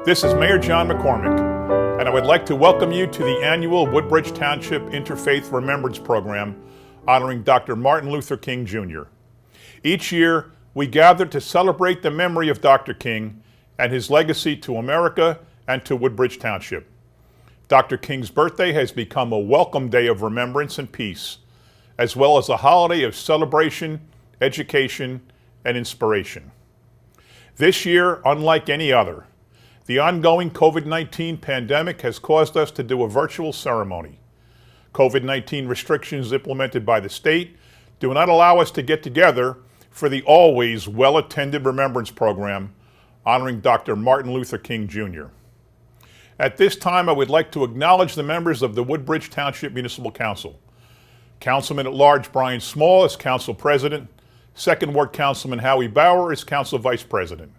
This is Mayor John McCormick, and I would like to welcome you to the annual Woodbridge Township Interfaith Remembrance Program honoring Dr. Martin Luther King Jr. Each year, we gather to celebrate the memory of Dr. King and his legacy to America and to Woodbridge Township. Dr. King's birthday has become a welcome day of remembrance and peace, as well as a holiday of celebration, education, and inspiration. This year, unlike any other, the ongoing COVID-19 pandemic has caused us to do a virtual ceremony. COVID-19 restrictions implemented by the state do not allow us to get together for the always well-attended Remembrance program honoring Dr. Martin Luther King Jr. At this time, I would like to acknowledge the members of the Woodbridge Township Municipal Council. Councilman at Large Brian Small is Council President. Second Ward Councilman Howie Bauer is Council Vice President.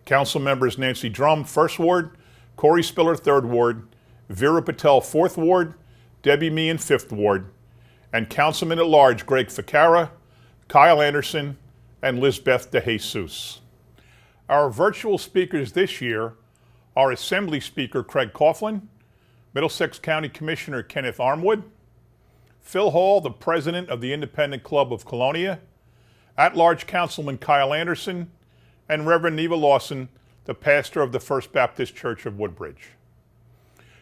Council members Nancy Drum, 1st Ward, Corey Spiller, 3rd Ward, Vera Patel, 4th Ward, Debbie Meehan, 5th Ward, and Councilman at Large Greg Ficara, Kyle Anderson, and Lizbeth DeJesus. Our virtual speakers this year are Assembly Speaker Craig Coughlin, Middlesex County Commissioner Kenneth Armwood, Phil Hall, the President of the Independent Club of Colonia, at-large Councilman Kyle Anderson, and Reverend Neva Lawson, the pastor of the First Baptist Church of Woodbridge.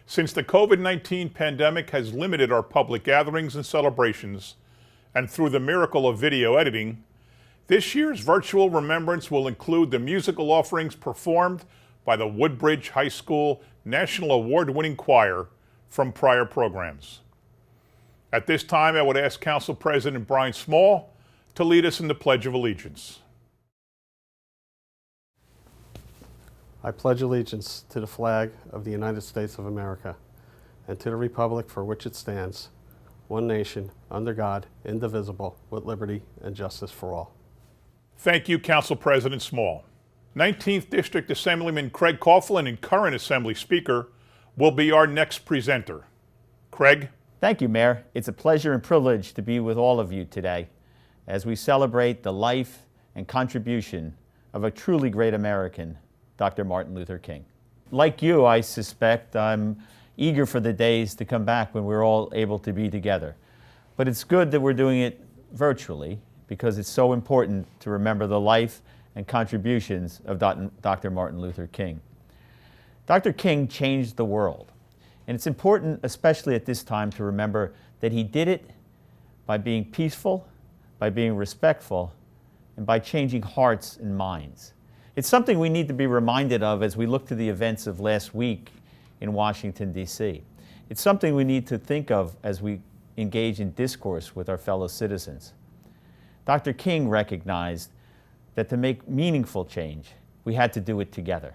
Since the COVID-19 pandemic has limited our public gatherings and celebrations, and through the miracle of video editing, this year's virtual remembrance will include the musical offerings performed by the Woodbridge High School National Award-winning choir from prior programs. At this time, I would ask Council President Brian Small to lead us in the Pledge of Allegiance. I pledge allegiance to the flag of the United States of America and to the republic for which it stands, one nation, under God, indivisible, with liberty and justice for all. Thank you, Council President Small. 19th District Assemblyman Craig Coughlin and current Assembly Speaker will be our next presenter. Craig? Thank you, Mayor. It's a pleasure and privilege to be with all of you today as we celebrate the life and contribution of a truly great American, Dr. Martin Luther King. Like you, I suspect I'm eager for the days to come back when we're all able to be together. But it's good that we're doing it virtually because it's so important to remember the life and contributions of Dr. Martin Luther King. Dr. King changed the world, and it's important, especially at this time, to remember that he did it by being peaceful, by being respectful, and by changing hearts and minds. It's something we need to be reminded of as we look to the events of last week in Washington, D.C. It's something we need to think of as we engage in discourse with our fellow citizens. Dr. King recognized that to make meaningful change, we had to do it together.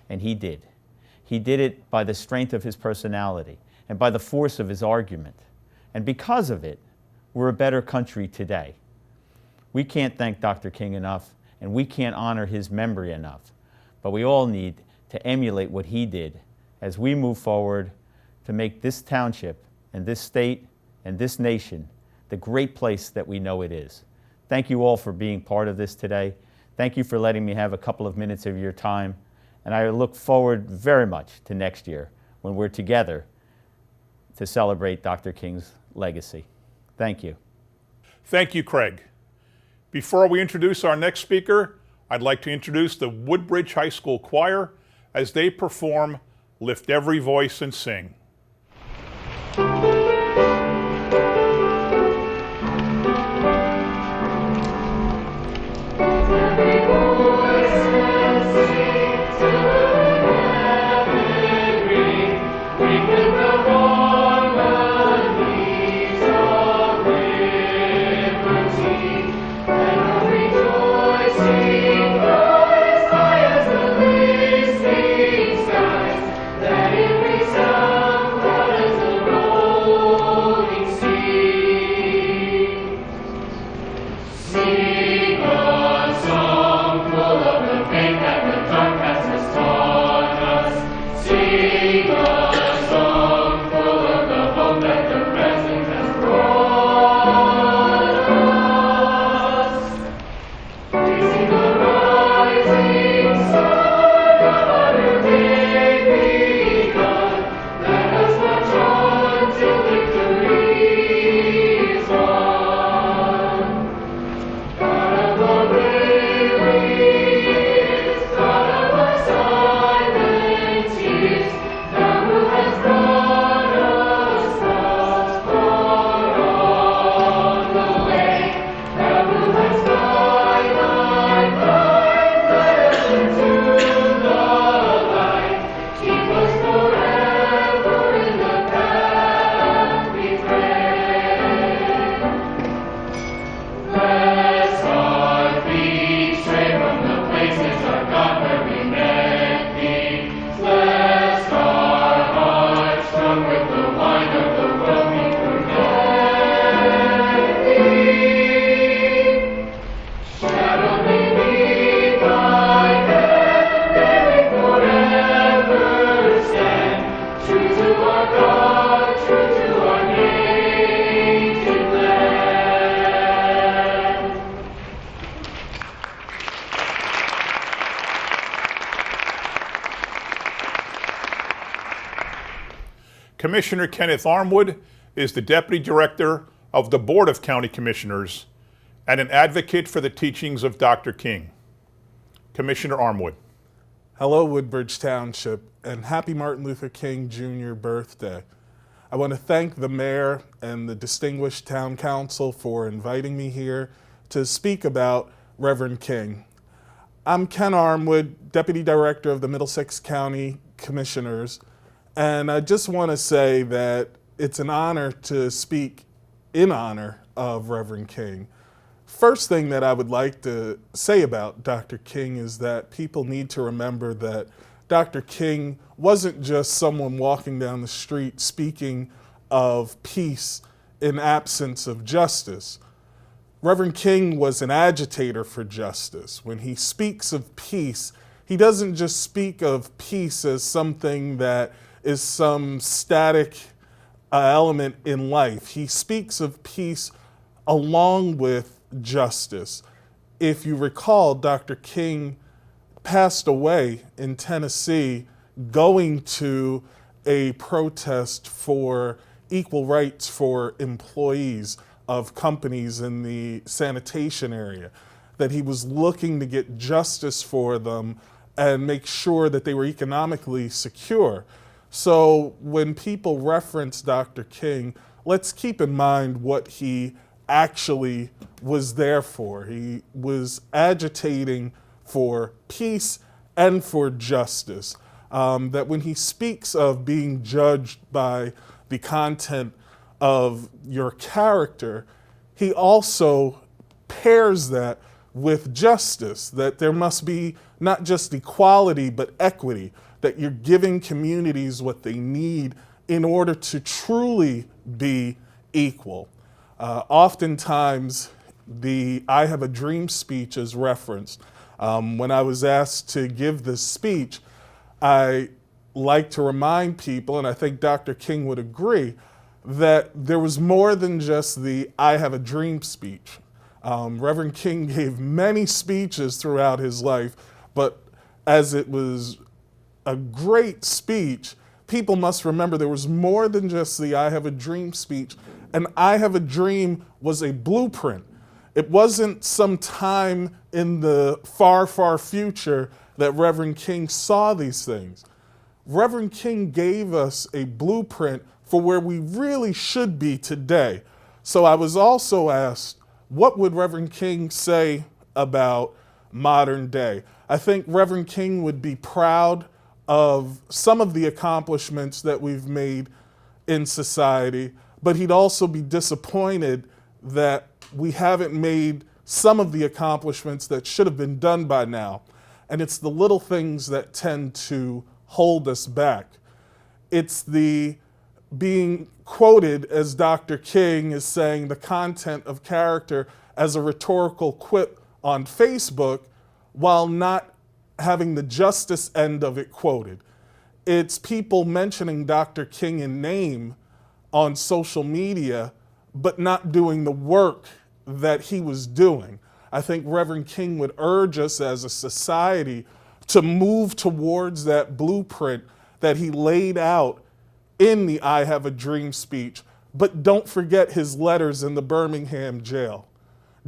And he did. He did it by the strength of his personality and by the force of his argument. And because of it, we're a better country today. We can't thank Dr. King enough, and we can't honor his memory enough. But we all need to emulate what he did as we move forward to make this township and this state and this nation the great place that we know it is. Thank you all for being part of this today. Thank you for letting me have a couple of minutes of your time. And I look forward very much to next year when we're together to celebrate Dr. King's legacy. Thank you. Thank you, Craig. Before we introduce our next speaker, I'd like to introduce the Woodbridge High School Choir as they perform Lift Every Voice and Sing. That it resounds. Commissioner Kenneth Armwood is the Deputy Director of the Board of County Commissioners and an advocate for the teachings of Dr. King. Commissioner Armwood. Hello, Woodbridge Township, and happy Martin Luther King Jr. birthday. I want to thank the mayor and the distinguished town council for inviting me here to speak about Reverend King. I'm Ken Armwood, Deputy Director of the Middlesex County Commissioners, and I just want to say that it's an honor to speak in honor of Reverend King. First thing that I would like to say about Dr. King is that people need to remember that Dr. King wasn't just someone walking down the street speaking of peace in absence of justice. Reverend King was an agitator for justice. When he speaks of peace, he doesn't just speak of peace as something that is some static element in life. He speaks of peace along with justice. If you recall, Dr. King passed away in Tennessee going to a protest for equal rights for employees of companies in the sanitation area, that he was looking to get justice for them and make sure that they were economically secure. So when people reference Dr. King, let's keep in mind what he actually was there for. He was agitating for peace and for justice. That when he speaks of being judged by the content of your character, he also pairs that with justice, that there must be not just equality but equity, that you're giving communities what they need in order to truly be equal. Oftentimes, the I Have a Dream speech is referenced. When I was asked to give this speech, I like to remind people, and I think Dr. King would agree, that there was more than just the I Have a Dream speech. Reverend King gave many speeches throughout his life, but as it was a great speech, people must remember there was more than just the I Have a Dream speech. And I Have a Dream was a blueprint. It wasn't some time in the far, far future that Reverend King saw these things. Reverend King gave us a blueprint for where we really should be today. So I was also asked, what would Reverend King say about modern day? I think Reverend King would be proud of some of the accomplishments that we've made in society, but he'd also be disappointed that we haven't made some of the accomplishments that should have been done by now. And it's the little things that tend to hold us back. It's the being quoted as Dr. King is saying the content of character as a rhetorical quip on Facebook while not having the justice end of it quoted. It's people mentioning Dr. King in name on social media, but not doing the work that he was doing. I think Reverend King would urge us as a society to move towards that blueprint that he laid out in the I Have a Dream speech, but don't forget his letters in the Birmingham jail.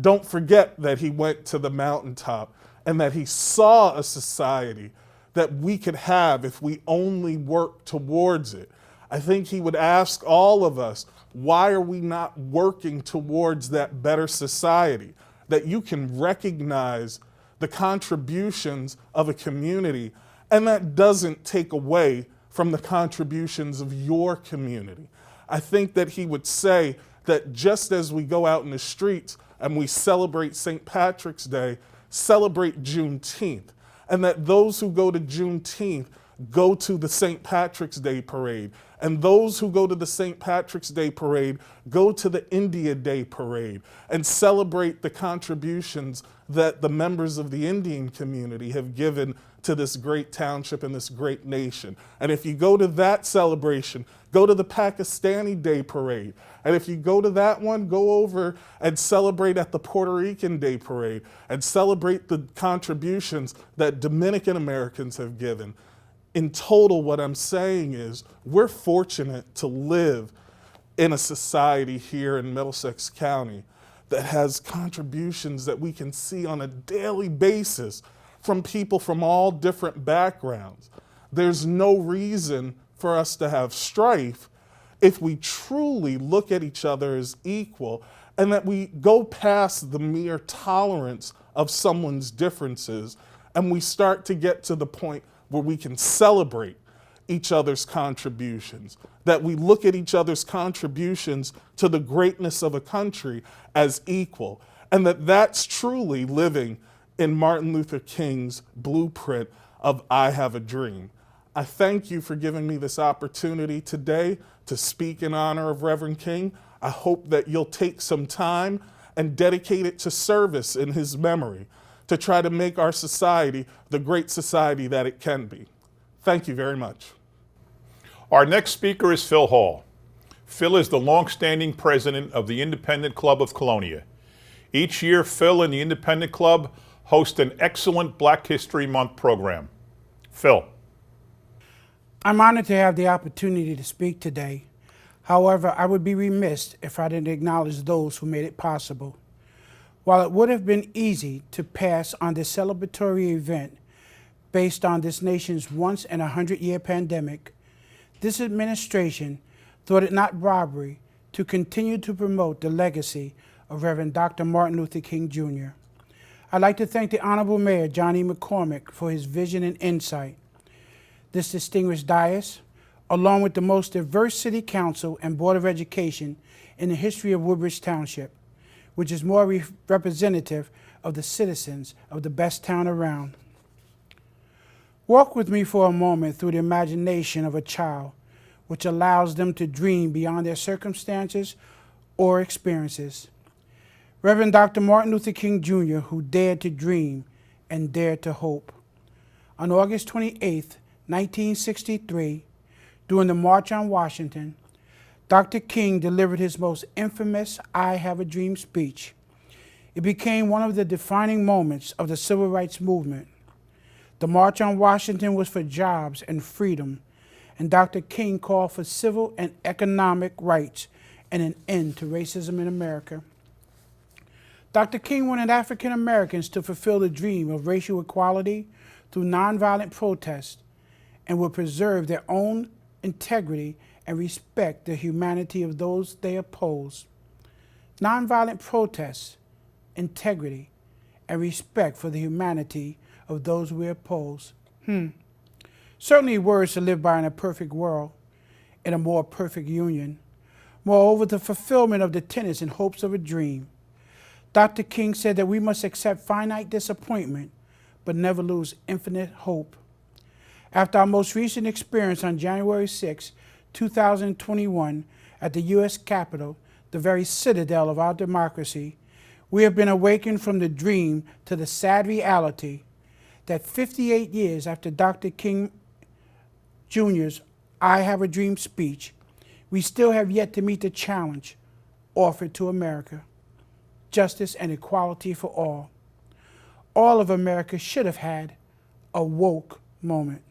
Don't forget that he went to the mountaintop and that he saw a society that we could have if we only work towards it. I think he would ask all of us, why are we not working towards that better society? That you can recognize the contributions of a community, and that doesn't take away from the contributions of your community. I think that he would say that just as we go out in the streets and we celebrate St. Patrick's Day, celebrate Juneteenth, and that those who go to Juneteenth go to the St. Patrick's Day parade, and those who go to the St. Patrick's Day parade go to the India Day parade and celebrate the contributions that the members of the Indian community have given to this great township and this great nation. And if you go to that celebration, go to the Pakistani Day parade. And if you go to that one, go over and celebrate at the Puerto Rican Day parade and celebrate the contributions that Dominican Americans have given. in total, what I'm saying is we're fortunate to live in a society here in Middlesex County that has contributions that we can see on a daily basis from people from all different backgrounds. There's no reason for us to have strife if we truly look at each other as equal and that we go past the mere tolerance of someone's differences and we start to get to the point where we can celebrate each other's contributions, that we look at each other's contributions to the greatness of a country as equal, and that that's truly living in Martin Luther King's blueprint of I Have a Dream. I thank you for giving me this opportunity today to speak in honor of Reverend King. I hope that you'll take some time and dedicate it to service in his memory to try to make our society the great society that it can be. Thank you very much. Our next speaker is Phil Hall. Phil is the longstanding president of the Independent Club of Colonia. Each year, Phil and the Independent Club host an excellent Black History Month program. Phil. I'm honored to have the opportunity to speak today. However, I would be remiss if I didn't acknowledge those who made it possible. While it would have been easy to pass on this celebratory event based on this nation's once-in-a-100-year pandemic, this administration thought it not robbery to continue to promote the legacy of Reverend Dr. Martin Luther King Jr. I'd like to thank the Honorable Mayor, John E. McCormick, for his vision and insight. This distinguished dais, along with the most diverse City Council and Board of Education in the history of Woodbridge Township, which is more representative of the citizens of the best town around. Walk with me for a moment through the imagination of a child, which allows them to dream beyond their circumstances or experiences. Reverend Dr. Martin Luther King Jr., who dared to dream and dared to hope. On August 28, 1963, during the March on Washington, Dr. King delivered his most infamous I Have a Dream speech. It became one of the defining moments of the Civil Rights Movement. The March on Washington was for jobs and freedom, and Dr. King called for civil and economic rights and an end to racism in America. Dr. King wanted African Americans to fulfill the dream of racial equality through nonviolent protest and would preserve their own integrity and respect the humanity of those they oppose. Nonviolent protest, integrity, and respect for the humanity of those we oppose. Certainly words to live by in a perfect world, in a more perfect union. Moreover, the fulfillment of the tenets and hopes of a dream. Dr. King said that we must accept finite disappointment, but never lose infinite hope. After our most recent experience on January 6, 2021, at the U.S. Capitol, the very citadel of our democracy, we have been awakened from the dream to the sad reality that 58 years after Dr. King Jr.'s I Have a Dream speech, we still have yet to meet the challenge offered to America: justice and equality for all. All of America should have had a woke moment.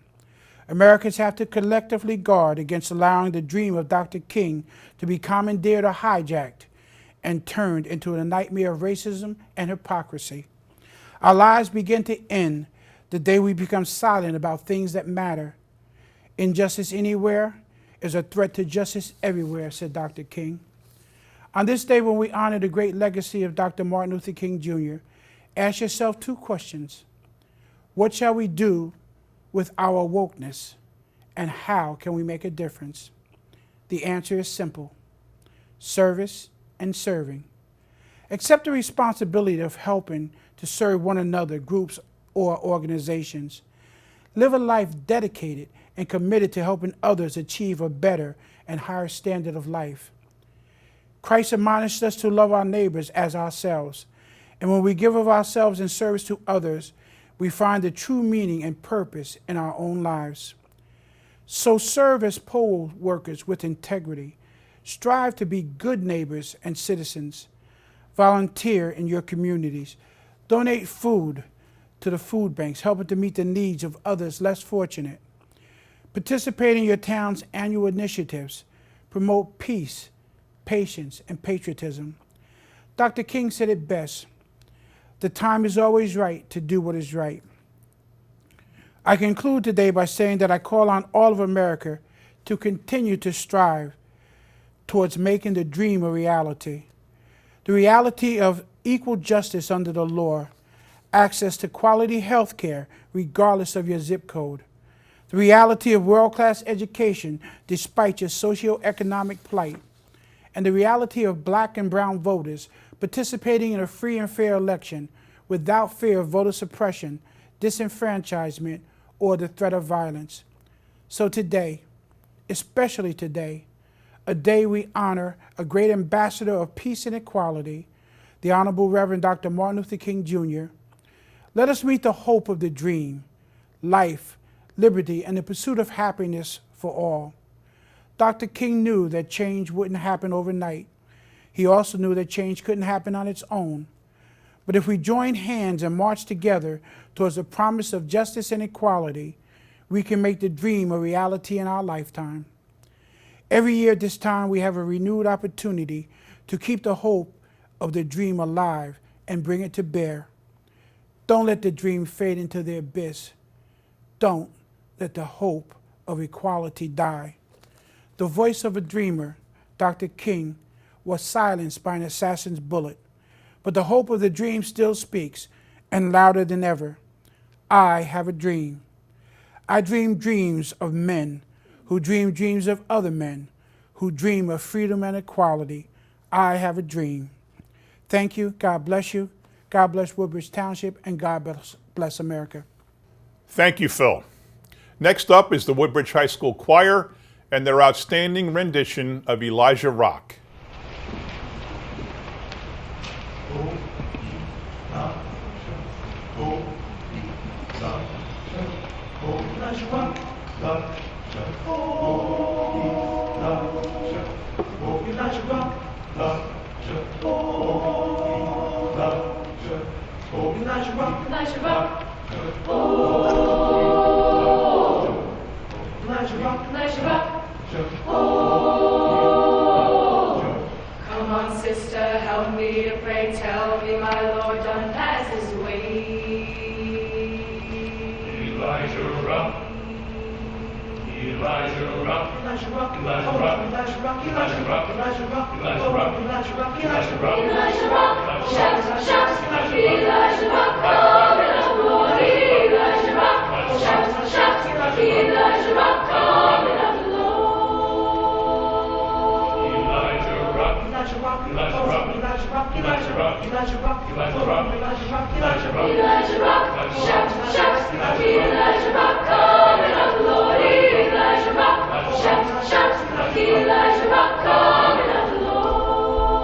Americans have to collectively guard against allowing the dream of Dr. King to be commandeered or hijacked and turned into a nightmare of racism and hypocrisy. Our lives begin to end the day we become silent about things that matter. Injustice anywhere is a threat to justice everywhere, said Dr. King. On this day when we honor the great legacy of Dr. Martin Luther King Jr., ask yourself two questions. What shall we do with our wokeness, and how can we make a difference? The answer is simple: service and serving. Accept the responsibility of helping to serve one another, groups, or organizations. Live a life dedicated and committed to helping others achieve a better and higher standard of life. Christ admonished us to love our neighbors as ourselves, and when we give of ourselves in service to others, we find the true meaning and purpose in our own lives. So serve as poll workers with integrity. Strive to be good neighbors and citizens. Volunteer in your communities. Donate food to the food banks, helping to meet the needs of others less fortunate. Participate in your town's annual initiatives. Promote peace, patience, and patriotism. Dr. King said it best. The time is always right to do what is right. I conclude today by saying that I call on all of America to continue to strive towards making the dream a reality. The reality of equal justice under the law, access to quality health care regardless of your zip code, the reality of world-class education despite your socioeconomic plight, and the reality of black and brown voters participating in a free and fair election without fear of voter suppression, disenfranchisement, or the threat of violence. So today, especially today, a day we honor a great ambassador of peace and equality, the Honorable Reverend Dr. Martin Luther King Jr., let us meet the hope of the dream, life, liberty, and the pursuit of happiness for all. Dr. King knew that change wouldn't happen overnight. He also knew that change couldn't happen on its own. But if we join hands and march together towards the promise of justice and equality, we can make the dream a reality in our lifetime. Every year at this time, we have a renewed opportunity to keep the hope of the dream alive and bring it to bear. Don't let the dream fade into the abyss. Don't let the hope of equality die. The voice of a dreamer, Dr. King, was silenced by an assassin's bullet, but the hope of the dream still speaks, and louder than ever. I have a dream. I dream dreams of men who dream dreams of other men who dream of freedom and equality. I have a dream. Thank you. God bless you. God bless Woodbridge Township, and God bless America. Thank you, Phil. Next up is the Woodbridge High School Choir and their outstanding rendition of Elijah Rock. Come on, sister, help me to pray. Tell me, my Lord, done pass his way. Elijah rock. Elijah rock. Elijah rock. Elijah rock. Elijah rock. Elijah rock. Elijah rock. Elijah rock. Elijah rock. Elijah rock. Elijah rock. Shout, shout. Elijah rock. Coming up, Lord. Elijah rock. Shout, shout. Elijah rock. Coming up, Lord. Elijah rock. Elijah rock. Elijah rock. Elijah rock. Elijah rock. Elijah rock. Elijah rock. Elijah rock. Elijah rock. Elijah rock. Shout, shout. Elijah rock. Coming up, Lord. Elijah rock. Shout, shout. Elijah rock. Coming up, Lord.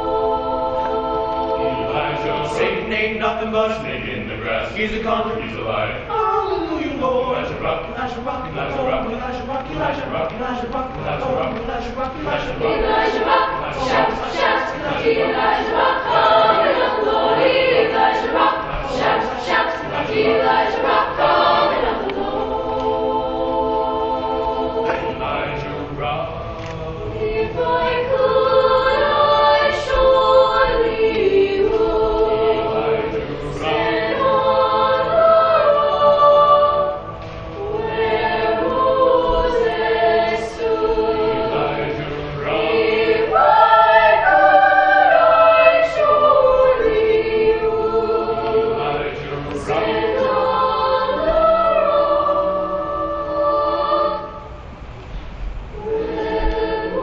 Elijah. Satan ain't nothing but a snake in the grass. He's a conqueror. He's alive. Hallelujah, Lord. Elijah rock. Elijah rock. Elijah rock. Elijah rock. Elijah rock. Elijah rock. Elijah rock. Elijah rock. Elijah rock. Elijah rock. Shout, shout. Elijah rock. Coming up, Lord. Elijah rock. Shout, shout. Elijah rock. Coming up, Lord. Elijah rock. If I could, I surely would stand on the rock where Moses stood. Elijah rock. If I could, I surely would Elijah rock. stand on the rock where Moses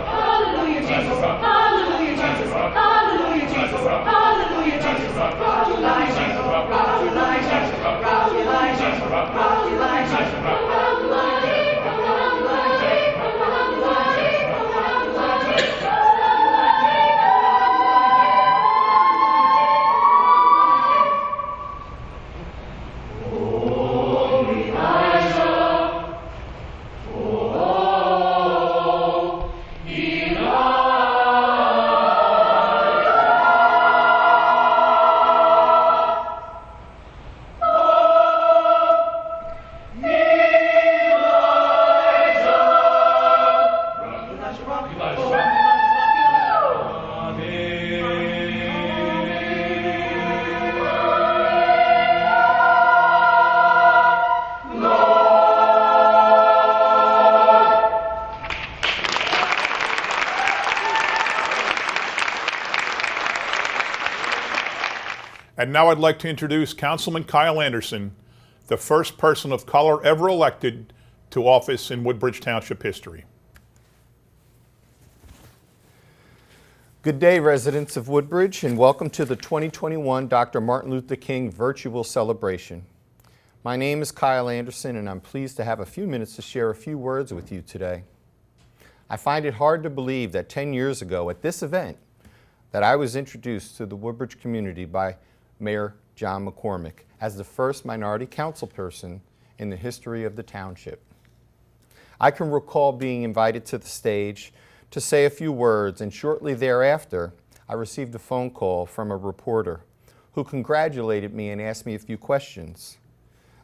Hallelujah, Jesus. Hallelujah, Jesus. Hallelujah, Jesus. Hallelujah, Jesus. Rock Elijah. Rock Elijah. Rock Elijah. Rock Elijah. Rock Elijah. And now I'd like to introduce Councilman Kyle Anderson, the first person of color ever elected to office in Woodbridge Township history. Good day, residents of Woodbridge, and welcome to the 2021 Dr. Martin Luther King Virtual Celebration. My name is Kyle Anderson, and I'm pleased to have a few minutes to share a few words with you today. I find it hard to believe that 10 years ago at this event that I was introduced to the Woodbridge community by Mayor John McCormick as the first minority councilperson in the history of the township. I can recall being invited to the stage to say a few words, and shortly thereafter, I received a phone call from a reporter who congratulated me and asked me a few questions.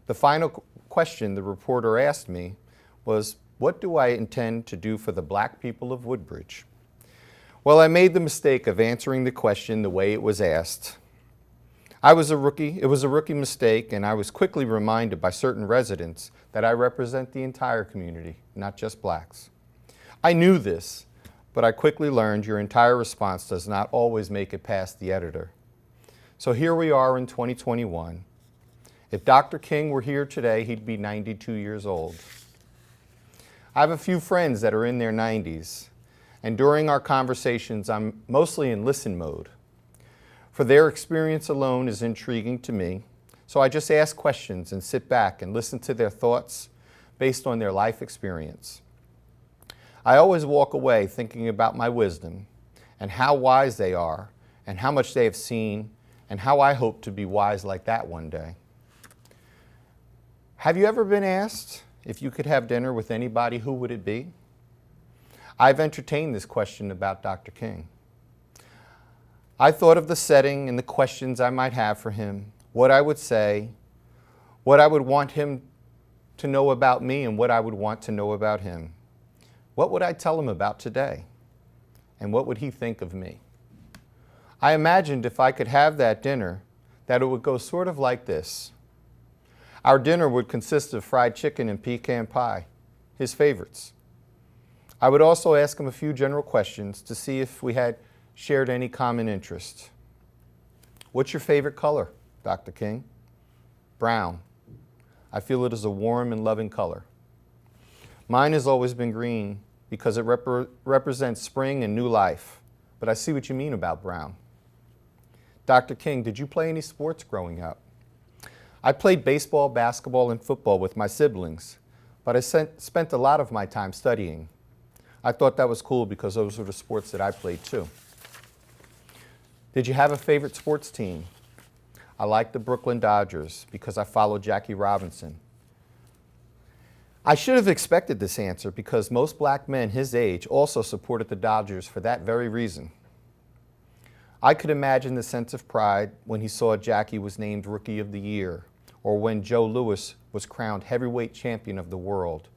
The final question the reporter asked me was, what do I intend to do for the black people of Woodbridge? Well, I made the mistake of answering the question the way it was asked. It was a rookie mistake, and I was quickly reminded by certain residents that I represent the entire community, not just blacks. I knew this, but I quickly learned your entire response does not always make it past the editor. So here we are in 2021. If Dr. King were here today, he'd be 92 years old. I have a few friends that are in their 90s, and during our conversations, I'm mostly in listen mode. For their experience alone is intriguing to me, so I just ask questions and sit back and listen to their thoughts based on their life experience. I always walk away thinking about my wisdom and how wise they are and how much they have seen and how I hope to be wise like that one day. Have you ever been asked if you could have dinner with anybody, who would it be? I've entertained this question about Dr. King. I thought of the setting and the questions I might have for him, what I would say, what I would want him to know about me, and what I would want to know about him. What would I tell him about today? And what would he think of me? I imagined if I could have that dinner, that it would go sort of like this. Our dinner would consist of fried chicken and pecan pie, his favorites. I would also ask him a few general questions to see if we had shared any common interest. What's your favorite color, Dr. King? Brown. I feel it is a warm and loving color. Mine has always been green because it represents spring and new life, but I see what you mean about brown. Dr. King, did you play any sports growing up? I played baseball, basketball, and football with my siblings, but I spent a lot of my time studying. I thought that was cool because those were the sports that I played too. Did you have a favorite sports team? I liked the Brooklyn Dodgers because I followed Jackie Robinson. I should have expected this answer because most black men his age also supported the Dodgers for that very reason. I could imagine the sense of pride when he saw Jackie was named Rookie of the Year, or when Joe Louis was crowned heavyweight champion of the world,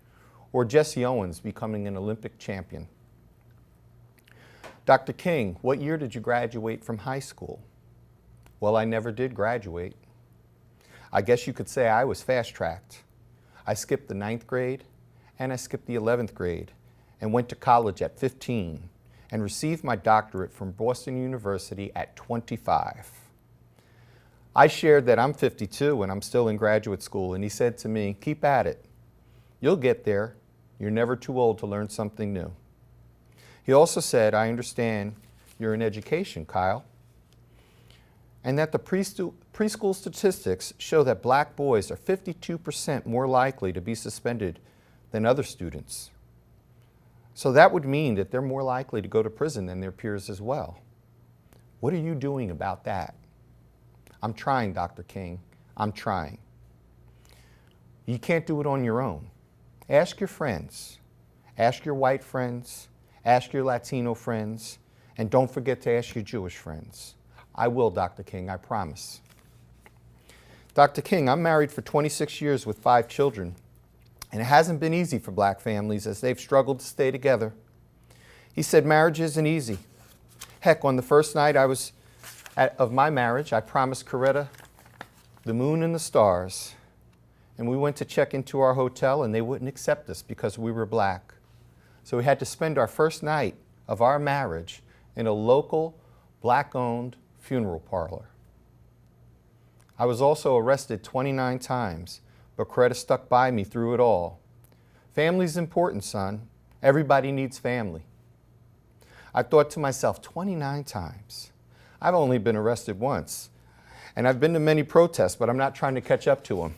or Jesse Owens becoming an Olympic champion. Dr. King, what year did you graduate from high school? Well, I never did graduate. I guess you could say I was fast-tracked. I skipped the 9th grade and I skipped the 11th grade and went to college at 15 and received my doctorate from Boston University at 25. I shared that I'm 52 and I'm still in graduate school, and he said to me, keep at it. You'll get there. You're never too old to learn something new. He also said, I understand you're in education, Kyle, and that the preschool statistics show that black boys are 52% more likely to be suspended than other students. So that would mean that they're more likely to go to prison than their peers as well. What are you doing about that? I'm trying, Dr. King. I'm trying. You can't do it on your own. Ask your friends. Ask your white friends. Ask your Latino friends. And don't forget to ask your Jewish friends. I will, Dr. King, I promise. Dr. King, I'm married for 26 years with 5 children, and it hasn't been easy for black families as they've struggled to stay together. He said marriage isn't easy. Heck, on the first night of my marriage, I promised Coretta the moon and the stars, and we went to check into our hotel and they wouldn't accept us because we were black. So we had to spend our first night of our marriage in a local black-owned funeral parlor. I was also arrested 29 times, but Coretta stuck by me through it all. Family's important, son. Everybody needs family. I thought to myself, 29 times. I've only been arrested once, and I've been to many protests, but I'm not trying to catch up to him.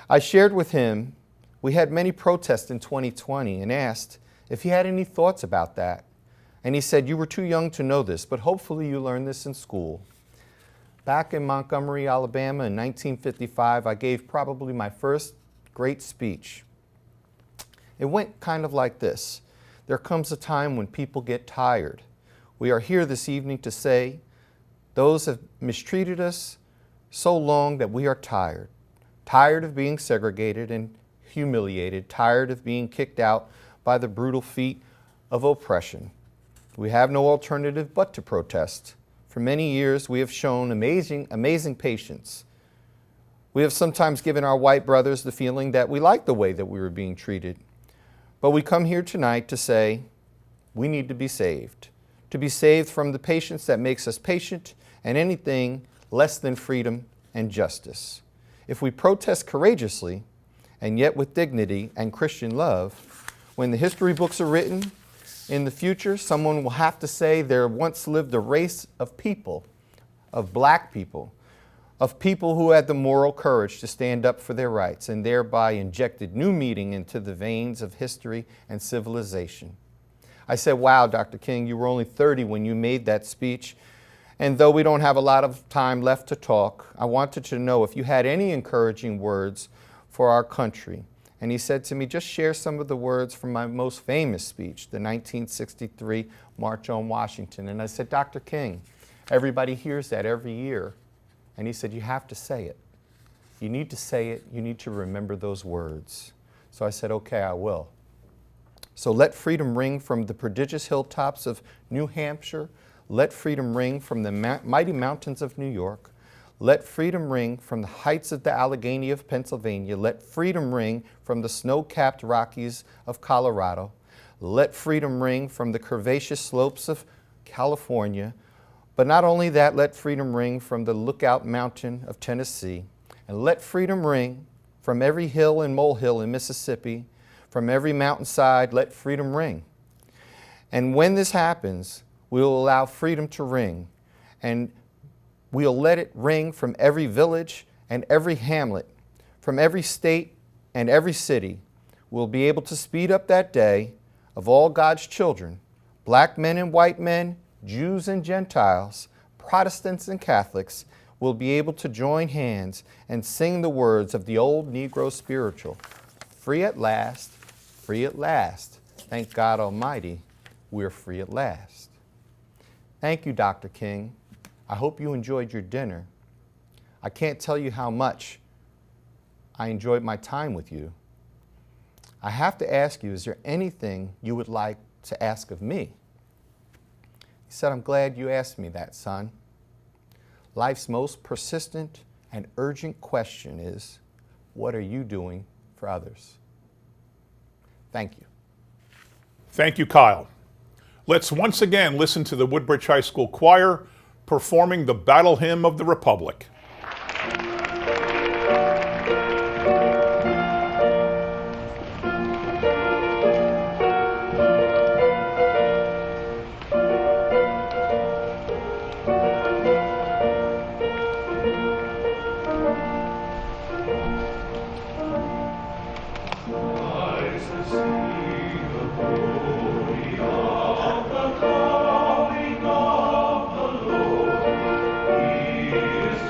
I shared with him, we had many protests in 2020, and asked if he had any thoughts about that. And he said, you were too young to know this, but hopefully you learned this in school. Back in Montgomery, Alabama in 1955, I gave probably my first great speech. It went kind of like this. There comes a time when people get tired. We are here this evening to say, those have mistreated us so long that we are tired. Tired of being segregated and humiliated, tired of being kicked out by the brutal feet of oppression. We have no alternative but to protest. For many years, we have shown amazing patience. We have sometimes given our white brothers the feeling that we like the way that we were being treated. But we come here tonight to say we need to be saved from the patience that makes us patient and anything less than freedom and justice. If we protest courageously and yet with dignity and Christian love, when the history books are written, in the future, someone will have to say there once lived a race of people, of black people, of people who had the moral courage to stand up for their rights and thereby injected new meaning into the veins of history and civilization. I said, wow, Dr. King, you were only 30 when you made that speech. And though we don't have a lot of time left to talk, I wanted to know if you had any encouraging words for our country. And he said to me, just share some of the words from my most famous speech, the 1963 March on Washington. And I said, Dr. King, everybody hears that every year. And he said, you have to say it. You need to say it. You need to remember those words. So I said, okay, I will. So let freedom ring from the prodigious hilltops of New Hampshire. Let freedom ring from the mighty mountains of New York. Let freedom ring from the heights of the Allegheny of Pennsylvania. Let freedom ring from the snow-capped Rockies of Colorado. Let freedom ring from the curvaceous slopes of California. But not only that, let freedom ring from the Lookout Mountain of Tennessee. And let freedom ring from every hill and molehill in Mississippi. From every mountainside, let freedom ring. And when this happens, we will allow freedom to ring. And we'll let it ring from every village and every hamlet, from every state and every city. We'll be able to speed up that day of all God's children, black men and white men, Jews and Gentiles, Protestants and Catholics, will be able to join hands and sing the words of the old Negro spiritual. Free at last, free at last. Thank God Almighty, we're free at last. Thank you, Dr. King. I hope you enjoyed your dinner. I can't tell you how much I enjoyed my time with you. I have to ask you, is there anything you would like to ask of me? He said, I'm glad you asked me that, son. Life's most persistent and urgent question is, what are you doing for others? Thank you. Thank you, Kyle. Let's once again listen to the Woodbridge High School Choir performing the Battle Hymn of the Republic. Is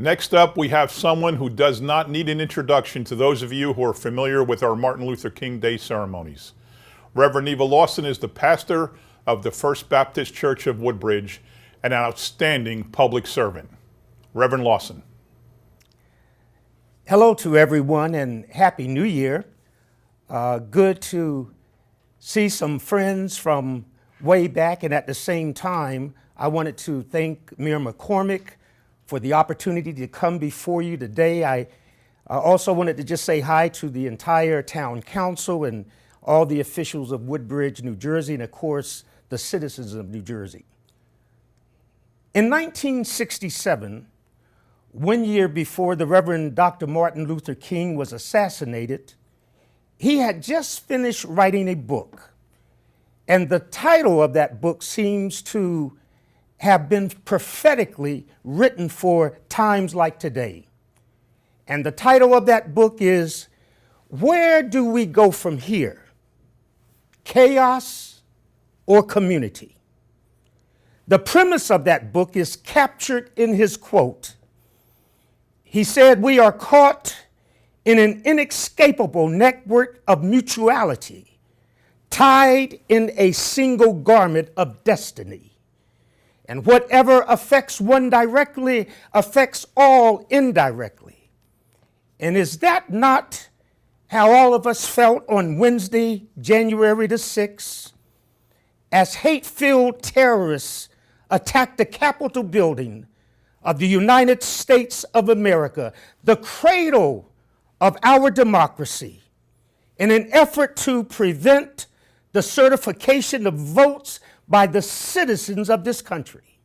Next up, we have someone who does not need an introduction to those of you who are familiar with our Martin Luther King Day ceremonies. Reverend Neva Lawson is the pastor of the First Baptist Church of Woodbridge and an outstanding public servant. Reverend Lawson. Hello to everyone and Happy New Year. Good to see some friends from way back, and at the same time, I wanted to thank Mayor McCormick for the opportunity to come before you today. I also wanted to just say hi to the entire town council and all the officials of Woodbridge, New Jersey, and of course, the citizens of New Jersey. In 1967, 1 year before the Reverend Dr. Martin Luther King was assassinated, he had just finished writing a book. And the title of that book seems to have been prophetically written for times like today. And the title of that book is, Where Do We Go From Here? Chaos or Community? The premise of that book is captured in his quote. He said, "We are caught in an inescapable network of mutuality, tied in a single garment of destiny. And whatever affects one directly affects all indirectly." And is that not how all of us felt on Wednesday, January the 6th, as hate-filled terrorists attacked the Capitol building of the United States of America, the cradle of our democracy, in an effort to prevent the certification of votes by the citizens of this country?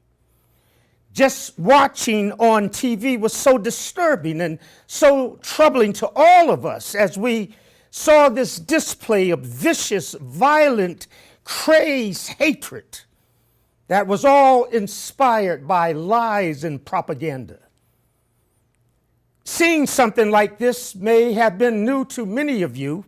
Just watching on TV was so disturbing and so troubling to all of us as we saw this display of vicious, violent, crazed hatred that was all inspired by lies and propaganda. Seeing something like this may have been new to many of you,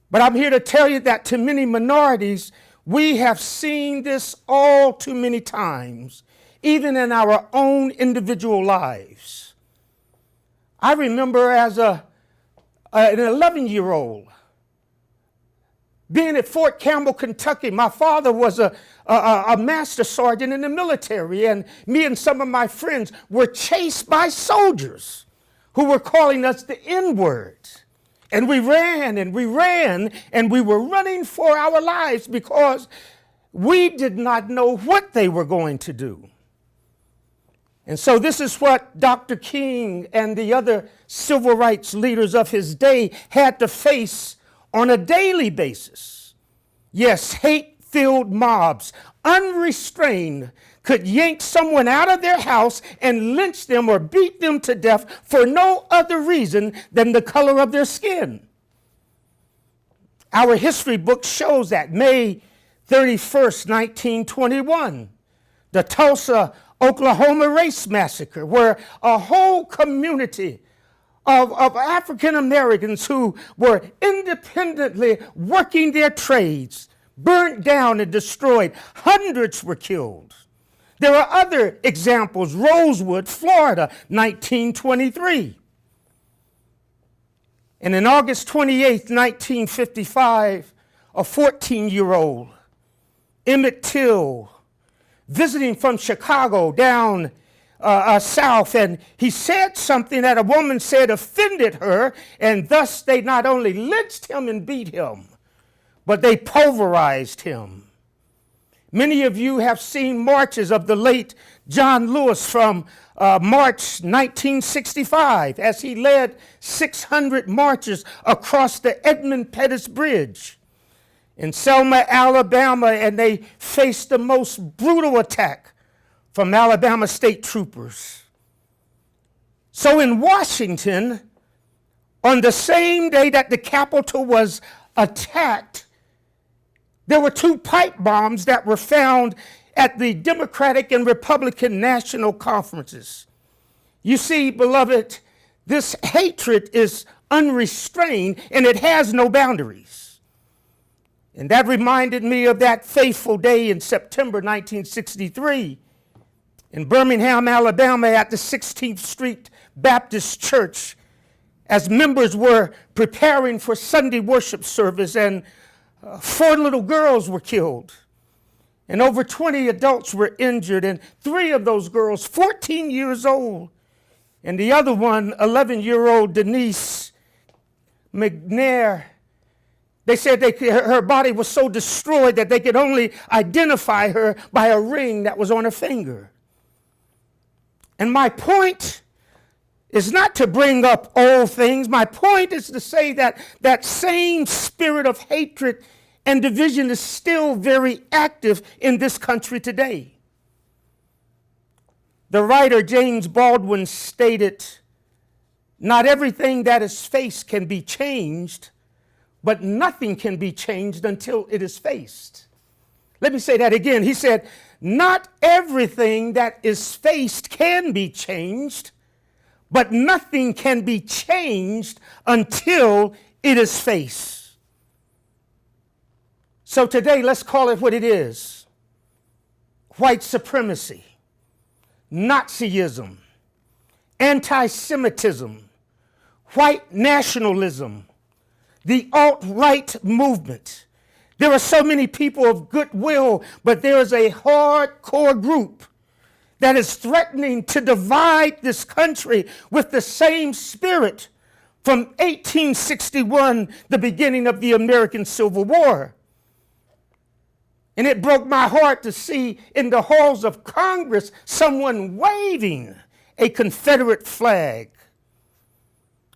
but I'm here to tell you that to many minorities, we have seen this all too many times, even in our own individual lives. I remember as an 11-year-old being at Fort Campbell, Kentucky. My father was a master sergeant in the military, and me and some of my friends were chased by soldiers who were calling us the N-word. And we ran and we ran, and we were running for our lives because we did not know what they were going to do. And so this is what Dr. King and the other civil rights leaders of his day had to face on a daily basis. Yes, hate hate-filled mobs, unrestrained, could yank someone out of their house and lynch them or beat them to death for no other reason than the color of their skin. Our history book shows that May 31st, 1921, the Tulsa, Oklahoma race massacre, where a whole community of African Americans who were independently working their trades burnt down and destroyed. Hundreds were killed. There are other examples. Rosewood, Florida, 1923. And on August 28th, 1955, a 14-year-old, Emmett Till, visiting from Chicago down south, and he said something that a woman said offended her, and thus they not only lynched him and beat him, but they pulverized him. Many of you have seen marches of the late John Lewis from March 1965 as he led 600 marchers across the Edmund Pettus Bridge in Selma, Alabama, and they faced the most brutal attack from Alabama state troopers. So in Washington, on the same day that the Capitol was attacked, there were 2 pipe bombs that were found at the Democratic and Republican national conferences. You see, beloved, this hatred is unrestrained and it has no boundaries. And that reminded me of that fateful day in September 1963 in Birmingham, Alabama at the 16th Street Baptist Church as members were preparing for Sunday worship service, and 4 little girls were killed, and over 20 adults were injured, and 3 of those girls, 14 years old, and the other one, 11-year-old Denise McNair, they said her body was so destroyed that they could only identify her by a ring that was on her finger. And my point is not to bring up old things. My point is to say that that same spirit of hatred and division is still very active in this country today. The writer James Baldwin stated, "Not everything that is faced can be changed, but nothing can be changed until it is faced." Let me say that again. He said, "Not everything that is faced can be changed, but nothing can be changed until it is faced." So today, let's call it what it is: white supremacy, Nazism, anti-Semitism, white nationalism, the alt-right movement. There are so many people of goodwill, but there is a hardcore group that is threatening to divide this country with the same spirit from 1861, the beginning of the American Civil War. And it broke my heart to see in the halls of Congress someone waving a Confederate flag.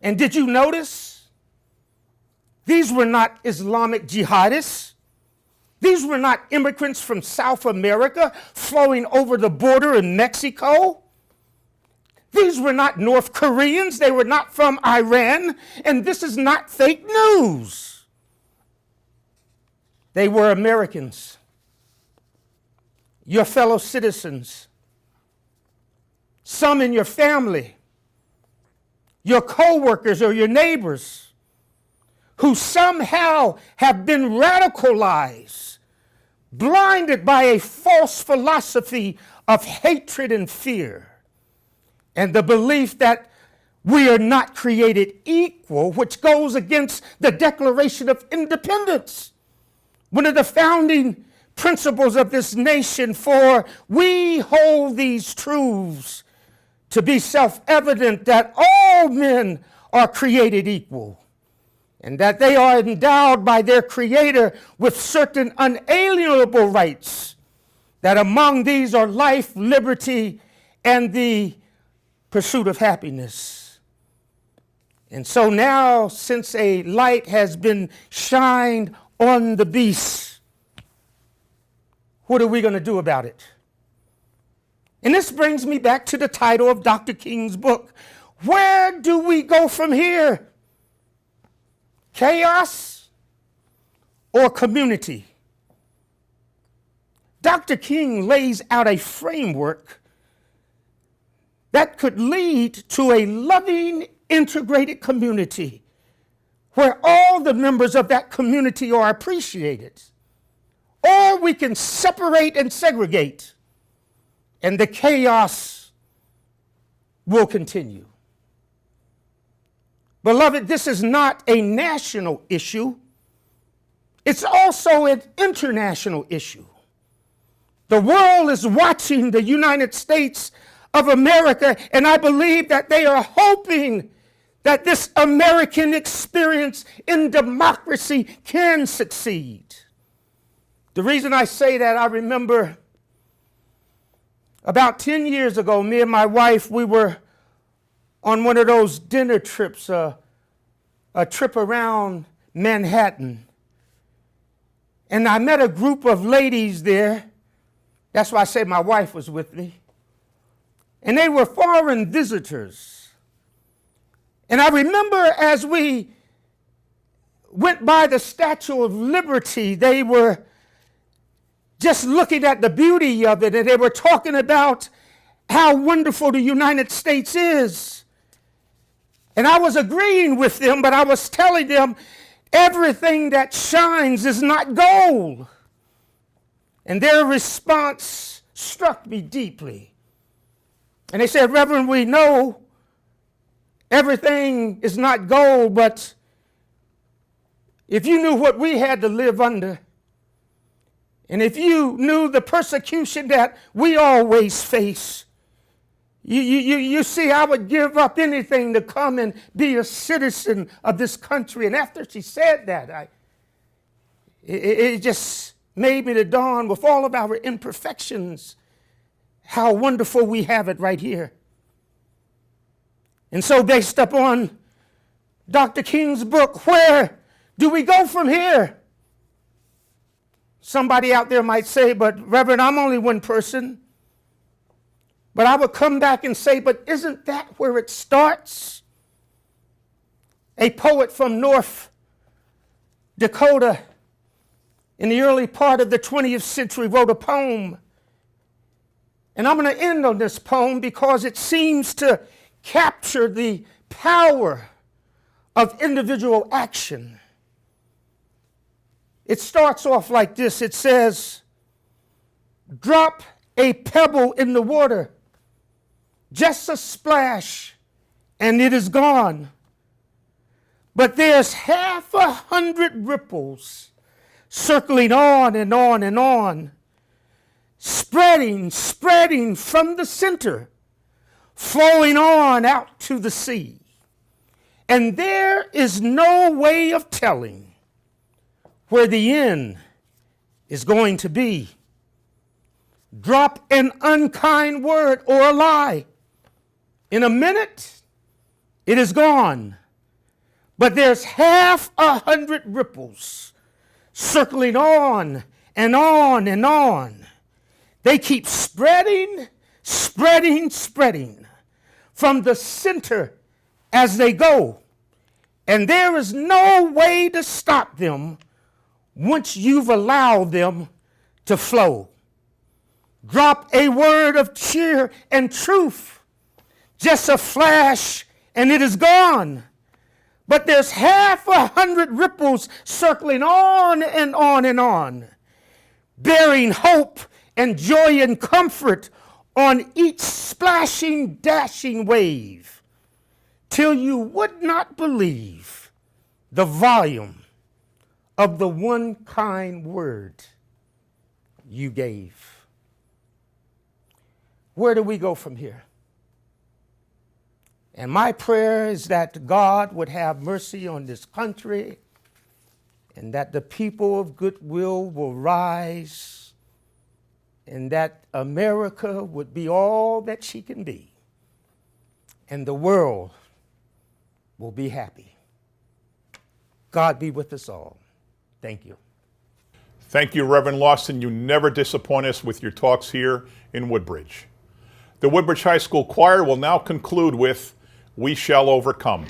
And did you notice? These were not Islamic jihadists. These were not immigrants from South America flowing over the border in Mexico. These were not North Koreans. They were not from Iran. And this is not fake news. They were Americans, your fellow citizens, some in your family, your co-workers or your neighbors, who somehow have been radicalized, blinded by a false philosophy of hatred and fear, and the belief that we are not created equal, which goes against the Declaration of Independence, one of the founding principles of this nation. For we hold these truths to be self-evident, that all men are created equal, and that they are endowed by their Creator with certain unalienable rights, that among these are life, liberty, and the pursuit of happiness. And so now, since a light has been shined on the beast, What are we going to do about it? And this brings me back to the title of Dr. King's book. Where do we go from here? Chaos or community? Dr. King lays out a framework that could lead to a loving, integrated community where all the members of that community are appreciated. Or we can separate and segregate, and the chaos will continue. Beloved, this is not a national issue. It's also an international issue. The world is watching the United States of America, and I believe that they are hoping that this American experience in democracy can succeed. The reason I say that, I remember about 10 years ago, me and my wife, we were on one of those dinner trips, a trip around Manhattan. And I met a group of ladies there. That's why I say my wife was with me. And they were foreign visitors. And I remember as we went by the Statue of Liberty, they were just looking at the beauty of it, and they were talking about how wonderful the United States is. And I was agreeing with them, but I was telling them everything that shines is not gold. And their response struck me deeply. And they said, Reverend, we know everything is not gold, but if you knew what we had to live under, and if you knew the persecution that we always face, you see, I would give up anything to come and be a citizen of this country. And after she said that, it just made me to dawn with all of our imperfections, how wonderful we have it right here. And so based upon Dr. King's book, where do we go from here? Somebody out there might say, but Reverend, I'm only one person. But I would come back and say, but isn't that where it starts? A poet from North Dakota in the early part of the 20th century wrote a poem. And I'm going to end on this poem because it seems to capture the power of individual action. It starts off like this. It says, drop a pebble in the water, just a splash, and it is gone. But there's 100 ripples circling on and on and on, spreading from the center, flowing on out to the sea. And there is no way of telling where the end is going to be. Drop an unkind word or a lie. In a minute, it is gone. But there's 100 ripples circling on and on and on. They keep spreading from the center as they go. And there is no way to stop them once you've allowed them to flow. Drop a word of cheer and truth, just a flash, and it is gone. But there's 100 ripples circling on and on and on, bearing hope and joy and comfort on each splashing, dashing wave, till you would not believe the volume of the one kind word you gave. Where do we go from here? And my prayer is that God would have mercy on this country and that the people of goodwill will rise and that America would be all that she can be and the world will be happy. God be with us all. Thank you. Thank you, Reverend Lawson. You never disappoint us with your talks here in Woodbridge. The Woodbridge High School Choir will now conclude with "We Shall Overcome."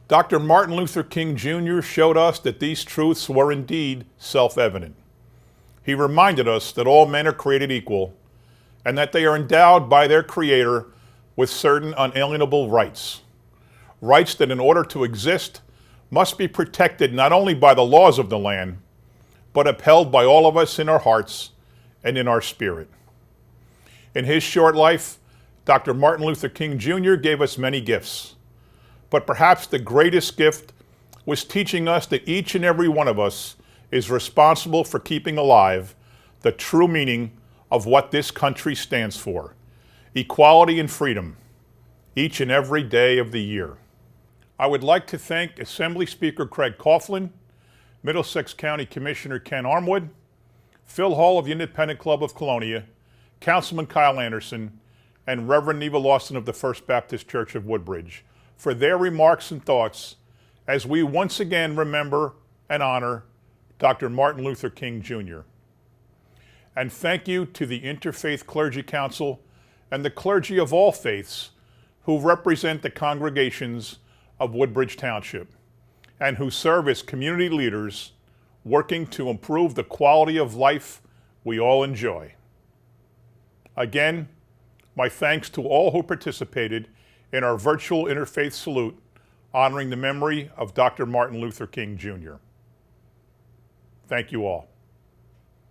Dr. Martin Luther King Jr. showed us that these truths were indeed self-evident. He reminded us that all men are created equal and that they are endowed by their Creator with certain unalienable rights. Rights that in order to exist must be protected not only by the laws of the land, but upheld by all of us in our hearts and in our spirit. In his short life, Dr. Martin Luther King Jr. gave us many gifts. But perhaps the greatest gift was teaching us that each and every one of us is responsible for keeping alive the true meaning of what this country stands for: equality and freedom, each and every day of the year. I would like to thank Assembly Speaker Craig Coughlin, Middlesex County Commissioner Ken Armwood, Phil Hall of the Independent Club of Colonia, Councilman Kyle Anderson, and Reverend Neva Lawson of the First Baptist Church of Woodbridge for their remarks and thoughts as we once again remember and honor Dr. Martin Luther King Jr. And thank you to the Interfaith Clergy Council and the clergy of all faiths who represent the congregations of Woodbridge Township and who serve as community leaders working to improve the quality of life we all enjoy. Again, my thanks to all who participated in our virtual interfaith salute honoring the memory of Dr. Martin Luther King Jr. Thank you all.